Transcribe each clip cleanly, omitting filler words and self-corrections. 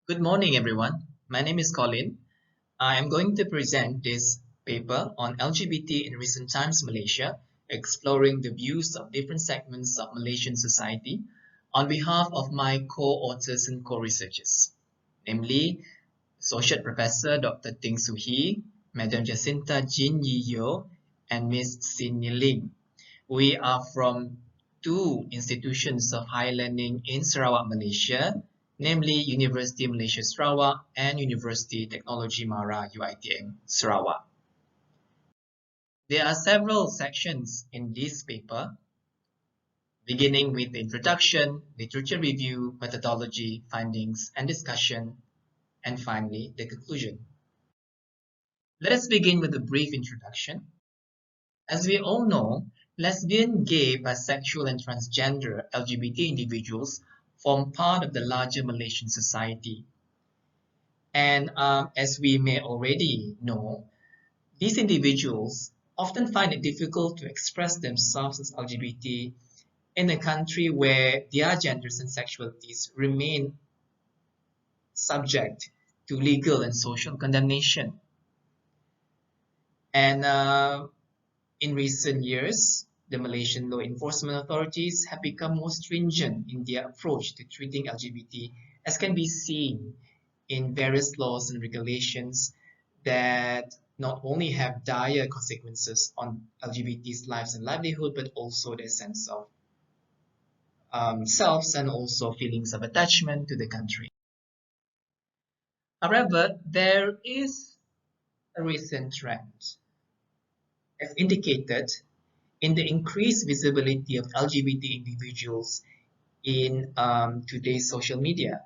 Good morning, everyone. My name is Collin. I am going to present this paper on LGBT in recent times Malaysia, exploring the views of different segments of Malaysian society on behalf of my co-authors and co-researchers, namely Associate Professor Dr. Ting Soo Hee, Madam Jacinta Jin Yi Yeo, and Ms. Sin Yi Ling. We are from two institutions of higher learning in Sarawak, Malaysia, namely University Malaysia Sarawak and University Technology Mara UiTM Sarawak. There are several sections in this paper, beginning with the introduction, literature review, methodology, findings, and discussion, and finally the conclusion. Let us begin with a brief introduction. As we all know, lesbian, gay, bisexual, and transgender LGBT individuals form part of the larger Malaysian society. And as we may already know, these individuals often find it difficult to express themselves as LGBT in a country where their genders and sexualities remain subject to legal and social condemnation. And in recent years, the Malaysian law enforcement authorities have become more stringent in their approach to treating LGBT, as can be seen in various laws and regulations that not only have dire consequences on LGBT's lives and livelihood, but also their sense of selves and also feelings of attachment to the country. However, there is a recent trend, as indicated in the increased visibility of LGBT individuals in today's social media.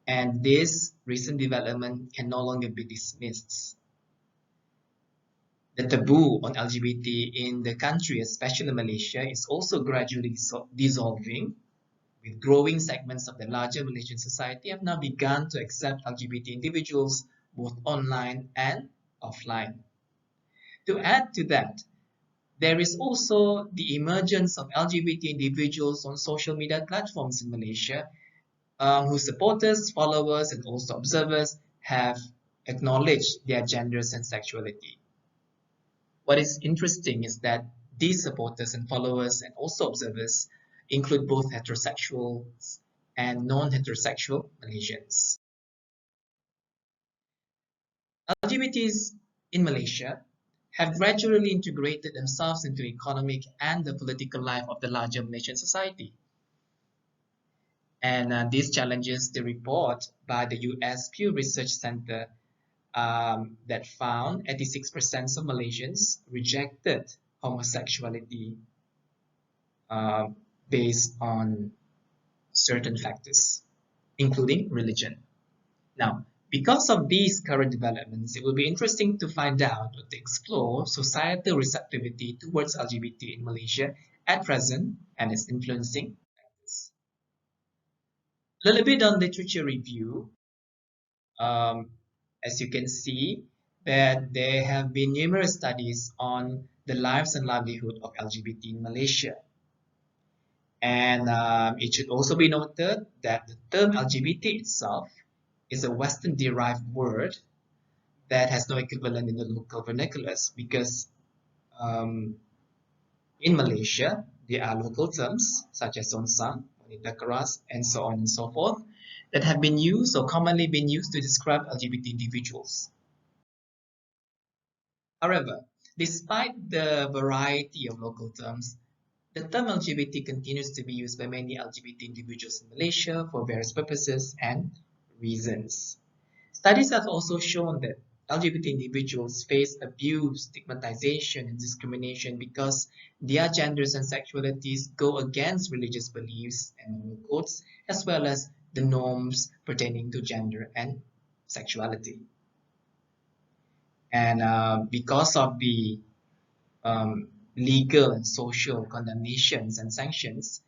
And this recent development can no longer be dismissed. The taboo on LGBT in the country, especially Malaysia, is also gradually dissolving, with growing segments of the larger Malaysian society have now begun to accept LGBT individuals both online and offline. To add to that, there is also the emergence of LGBT individuals on social media platforms in Malaysia, whose supporters, followers, and also observers have acknowledged their genders and sexuality. What is interesting is that these supporters and followers and also observers include both heterosexuals and non-heterosexual Malaysians. LGBTs in Malaysia have gradually integrated themselves into the economic and the political life of the larger Malaysian society. And these challenges the report by the US Pew Research Center that found 86% of Malaysians rejected homosexuality based on certain factors, including religion. Now, because of these current developments, it will be interesting to find out or to explore societal receptivity towards LGBT in Malaysia at present and its influencing factors. A little bit on literature review. As you can see, that there have been numerous studies on the lives and livelihood of LGBT in Malaysia. And it should also be noted that the term LGBT itself is a Western-derived word that has no equivalent in the local vernaculars because in Malaysia, there are local terms such as sonsang, wanita keras, and so on and so forth that have been used or commonly been used to describe LGBT individuals. However, despite the variety of local terms, the term LGBT continues to be used by many LGBT individuals in Malaysia for various purposes and reasons. Studies have also shown that LGBT individuals face abuse, stigmatization, and discrimination because their genders and sexualities go against religious beliefs and moral codes, as well as the norms pertaining to gender and sexuality. And because of the legal and social condemnations and sanctions,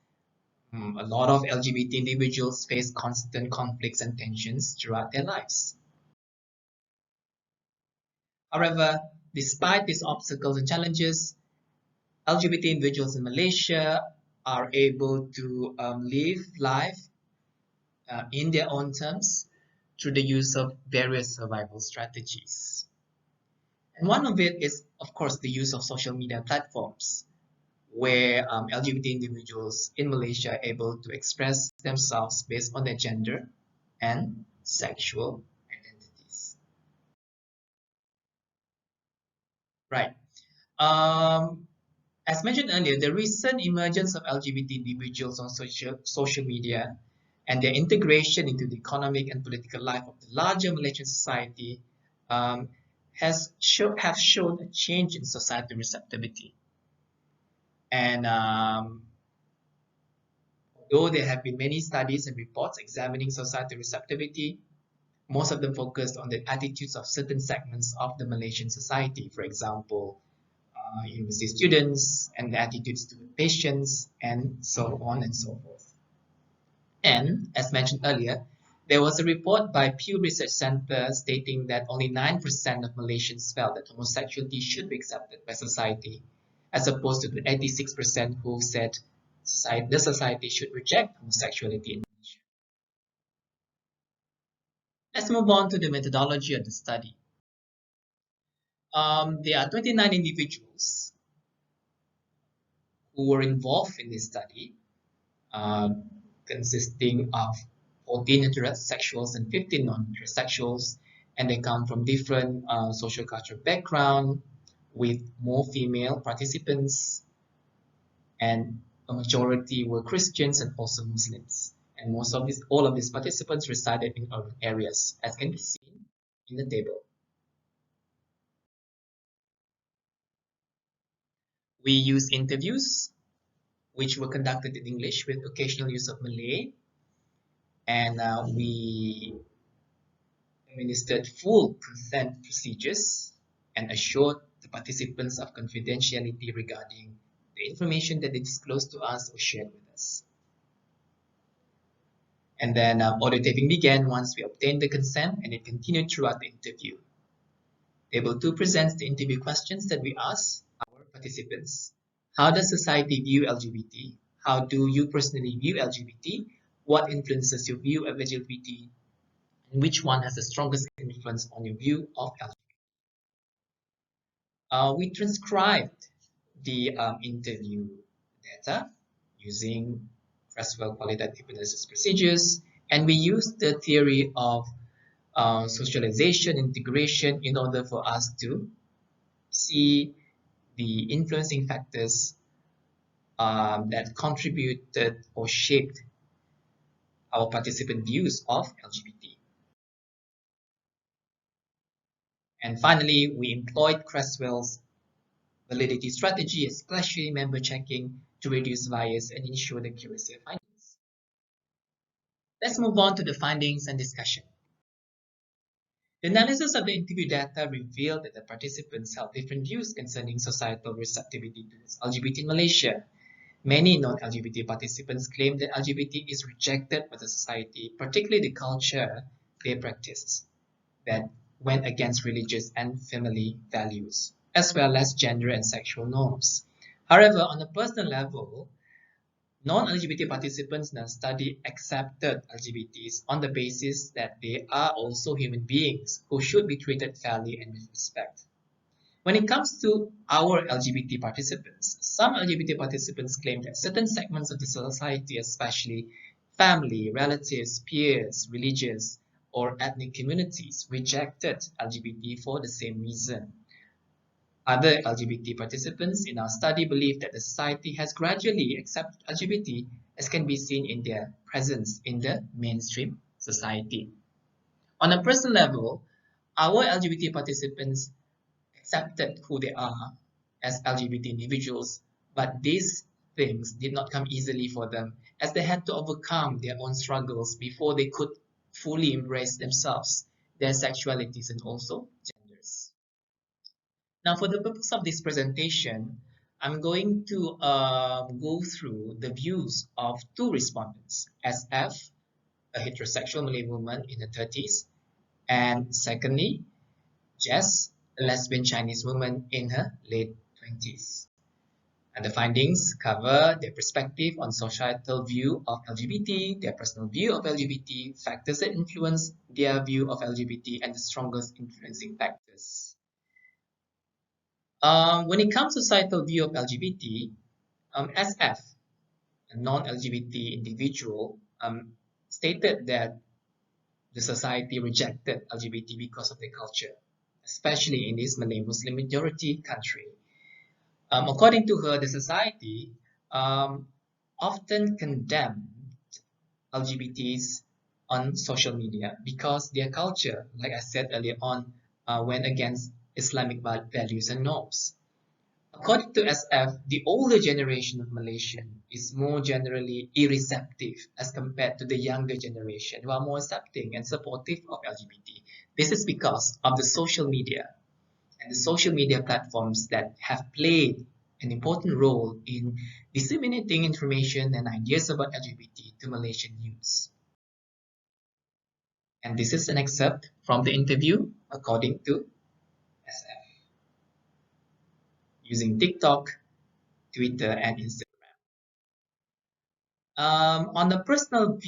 a lot of LGBT individuals face constant conflicts and tensions throughout their lives. However, despite these obstacles and challenges, LGBT individuals in Malaysia are able to live life in their own terms through the use of various survival strategies. And one of it is, of course, the use of social media platforms, where LGBT individuals in Malaysia are able to express themselves based on their gender and sexual identities. Right. Um, as mentioned earlier, the recent emergence of LGBT individuals on social media and their integration into the economic and political life of the larger Malaysian society um, have shown a change in societal receptivity. And though there have been many studies and reports examining societal receptivity, most of them focused on the attitudes of certain segments of the Malaysian society. For example, university students and the attitudes to patients, and so on and so forth. And as mentioned earlier, there was a report by Pew Research Center stating that only 9% of Malaysians felt that homosexuality should be accepted by society, as opposed to the 86% who said the society should reject homosexuality in Malaysia. Let's move on to the methodology of the study. There are 29 individuals who were involved in this study, uh, consisting of 14 heterosexuals and 15 non-heterosexuals, and they come from different social cultural background, with more female participants, and a majority were Christians and also Muslims. And all of these participants resided in urban areas, as can be seen in the table. We use interviews, which were conducted in English with occasional use of Malay, and we administered full consent procedures and assured the participants of confidentiality regarding the information that they disclosed to us or shared with us. And then audio taping began once we obtained the consent, and it continued throughout the interview. Table 2 presents the interview questions that we asked our participants. How does society view LGBT? How do you personally view LGBT? What influences your view of LGBT? And which one has the strongest influence on your view of LGBT? We transcribed the interview data using Creswell qualitative analysis procedures, and we used the theory of socialization integration in order for us to see the influencing factors that contributed or shaped our participant views of LGBT. And finally, we employed Creswell's validity strategy, especially member checking, to reduce bias and ensure the accuracy of findings. Let's move on to the findings and discussion. The analysis of the interview data revealed that the participants held different views concerning societal receptivity towards LGBT in Malaysia. Many non-LGBT participants claim that LGBT is rejected by the society, particularly the culture they practice, that went against religious and family values, as well as gender and sexual norms. However, on a personal level, non-LGBT participants in the study accepted LGBTs on the basis that they are also human beings who should be treated fairly and with respect. When it comes to our LGBT participants, some LGBT participants claim that certain segments of the society, especially family, relatives, peers, religious, or ethnic communities, rejected LGBT for the same reason. Other LGBT participants in our study believe that the society has gradually accepted LGBT, as can be seen in their presence in the mainstream society. On a personal level, our LGBT participants accepted who they are as LGBT individuals, but these things did not come easily for them, as they had to overcome their own struggles before they could fully embrace themselves, their sexualities, and also genders. Now, for the purpose of this presentation, I'm going to go through the views of two respondents, SF, a heterosexual Malay woman in her 30s, and secondly, Jess, a lesbian Chinese woman in her late 20s. And the findings cover their perspective on societal view of LGBT, their personal view of LGBT, factors that influence their view of LGBT, and the strongest influencing factors. When it comes to societal view of LGBT, SF, a non-LGBT individual, stated that the society rejected LGBT because of their culture, especially in this Malay Muslim majority country. According to her, the society often condemned LGBTs on social media because their culture, like I said earlier on, went against Islamic values and norms. According to SF, the older generation of Malaysian is more generally irreceptive as compared to the younger generation who are more accepting and supportive of LGBT. This is because of the social media and the social media platforms that have played an important role in disseminating information and ideas about LGBT to Malaysian youths. And this is an excerpt from the interview according to SF, using TikTok, Twitter, and Instagram. On a personal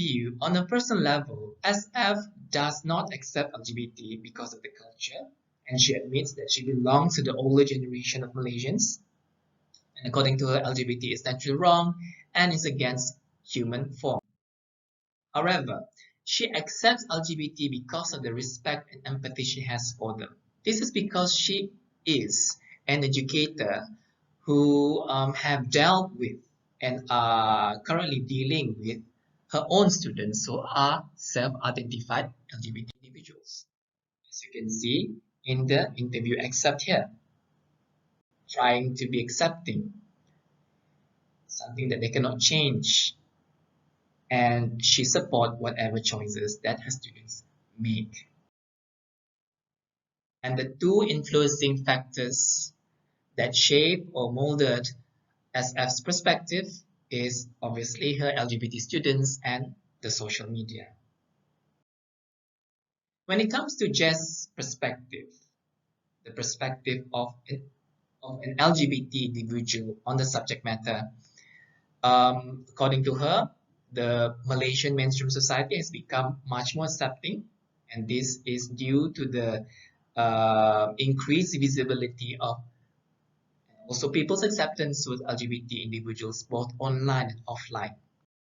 level, SF does not accept LGBT because of the culture, and she admits that she belongs to the older generation of Malaysians. And according to her, LGBT is naturally wrong and is against human form. However, she accepts LGBT because of the respect and empathy she has for them. This is because she is an educator who have dealt with and are currently dealing with her own students who are self-identified LGBT individuals. As you can see in the interview excerpt here, trying to be accepting, something that they cannot change, and she support whatever choices that her students make. And the two influencing factors that shape or molded SF's perspective is obviously her LGBT students and the social media. When it comes to Jess' perspective, the perspective of an LGBT individual on the subject matter, according to her, the Malaysian mainstream society has become much more accepting, and this is due to the increased visibility of also people's acceptance with LGBT individuals both online and offline.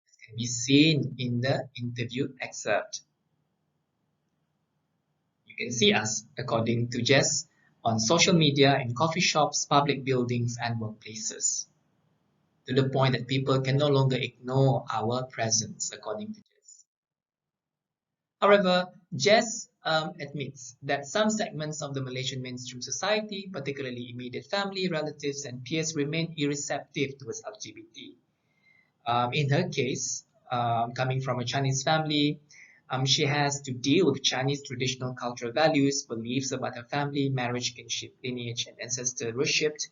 This can be seen in the interview excerpt. You can see us, according to Jess, on social media, in coffee shops, public buildings, and workplaces, to the point that people can no longer ignore our presence, according to Jess. However, Jess admits that some segments of the Malaysian mainstream society, particularly immediate family, relatives, and peers, remain irreceptive towards LGBT. In her case, coming from a Chinese family, she has to deal with Chinese traditional cultural values, beliefs about her family, marriage, kinship, lineage, and ancestor worshipped.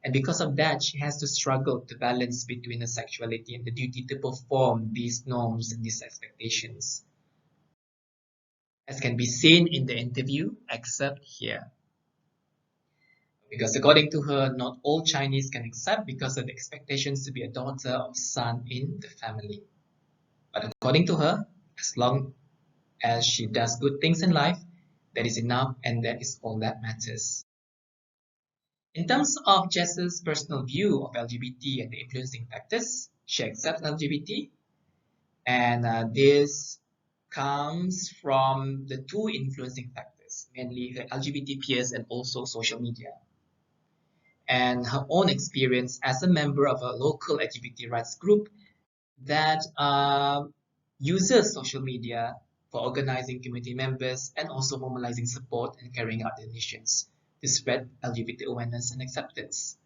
And because of that, she has to struggle to balance between her sexuality and the duty to perform these norms and these expectations, as can be seen in the interview excerpt here. Because according to her, not all Chinese can accept because of the expectations to be a daughter or son in the family. But according to her, as long as she does good things in life, that is enough and that is all that matters. In terms of Jess's personal view of LGBT and the influencing factors, she accepts LGBT, and this comes from the two influencing factors, mainly her LGBT peers and also social media, and her own experience as a member of a local LGBT rights group that uses social media for organizing community members and also mobilizing support and carrying out their missions to spread LGBT awareness and acceptance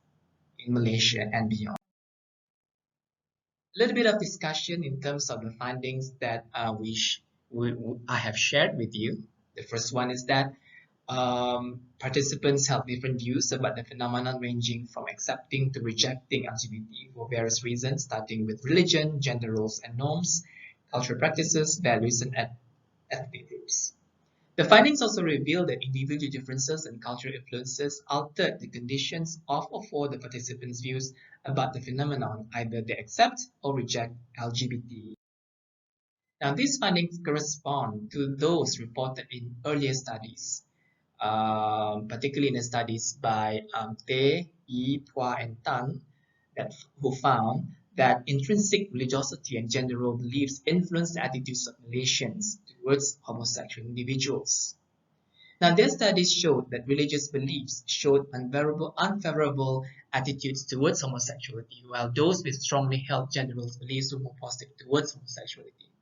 in Malaysia and beyond. A little bit of discussion in terms of the findings that I have shared with you. The first one is that participants held different views about the phenomenon, ranging from accepting to rejecting LGBT for various reasons, starting with religion, gender roles and norms, cultural practices, values, and ethnic groups. The findings also reveal that individual differences and cultural influences altered the conditions of or for the participants' views about the phenomenon, either they accept or reject LGBT. Now, these findings correspond to those reported in earlier studies, particularly in the studies by Te, Yi, Pua, and Tan, who found that intrinsic religiosity and gender role beliefs influence the attitudes of Malaysians towards homosexual individuals. Now, their studies showed that religious beliefs showed unfavorable attitudes towards homosexuality, while those with strongly held gender role beliefs were more positive towards homosexuality.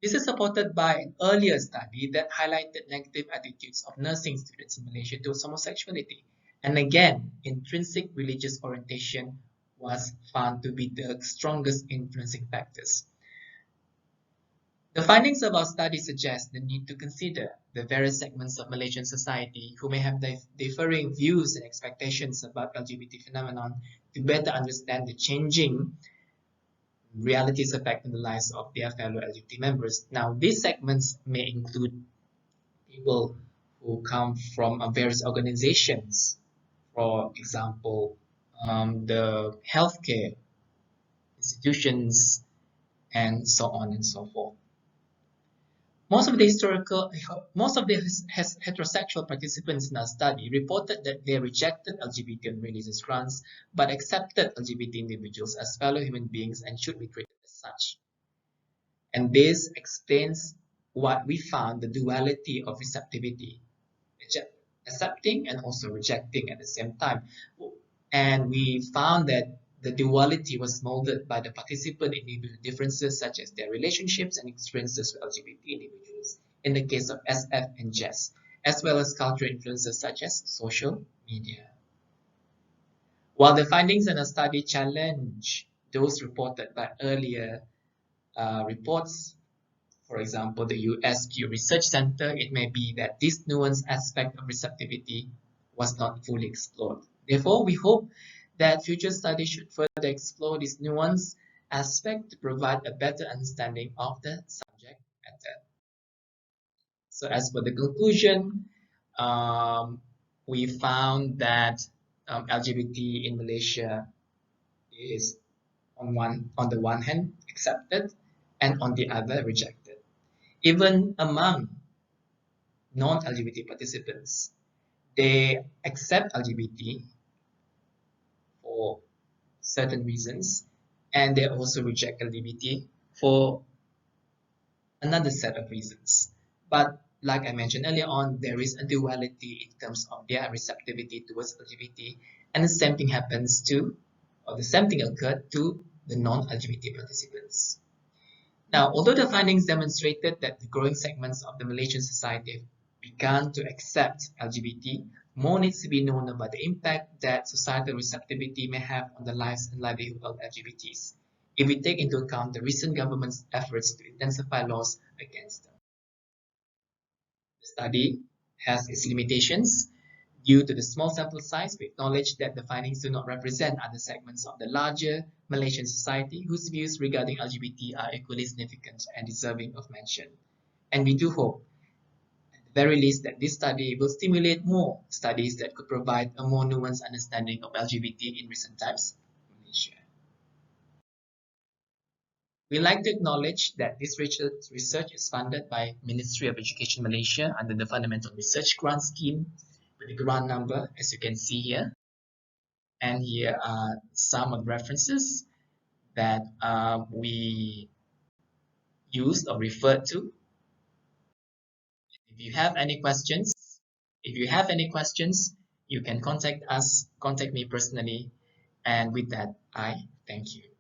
This is supported by an earlier study that highlighted negative attitudes of nursing students in Malaysia towards homosexuality. And again, intrinsic religious orientation was found to be the strongest influencing factors. The findings of our study suggest the need to consider the various segments of Malaysian society who may have differing views and expectations about LGBT phenomenon to better understand the changing realities affecting the lives of their fellow LGBT members. Now, these segments may include people who come from various organizations, for example, the healthcare institutions, and so on and so forth. Most of the heterosexual participants in our study reported that they rejected LGBT on religious grounds, but accepted LGBT individuals as fellow human beings and should be treated as such. And this explains what we found, the duality of receptivity, accepting and also rejecting at the same time. And we found that the duality was molded by the participant individual differences such as their relationships and experiences with LGBT individuals in the case of SF and JES, as well as cultural influences such as social media. While the findings in the study challenge those reported by earlier reports, for example, the US Pew Research Center, it may be that this nuanced aspect of receptivity was not fully explored. Therefore, we hope that future studies should further explore this nuanced aspect to provide a better understanding of the subject matter. So as for the conclusion, we found that LGBT in Malaysia is on the one hand accepted and on the other rejected. Even among non-LGBT participants, they accept LGBT for certain reasons, and they also reject LGBT for another set of reasons. But like I mentioned earlier on, there is a duality in terms of their receptivity towards LGBT, and the same thing occurred to the non-LGBT participants. Now, although the findings demonstrated that the growing segments of the Malaysian society have begun to accept LGBT, more needs to be known about the impact that societal receptivity may have on the lives and livelihood of LGBTs, if we take into account the recent government's efforts to intensify laws against them. The study has its limitations. Due to the small sample size, we acknowledge that the findings do not represent other segments of the larger Malaysian society whose views regarding LGBT are equally significant and deserving of mention. And we do hope, at the very least, that this study will stimulate more studies that could provide a more nuanced understanding of LGBT in recent times in Malaysia. We like to acknowledge that this research is funded by Ministry of Education Malaysia under the Fundamental Research Grant Scheme, with the grant number, as you can see here. And here are some of the references that we used or referred to. If you have any questions, you can contact me personally. And with that, I thank you.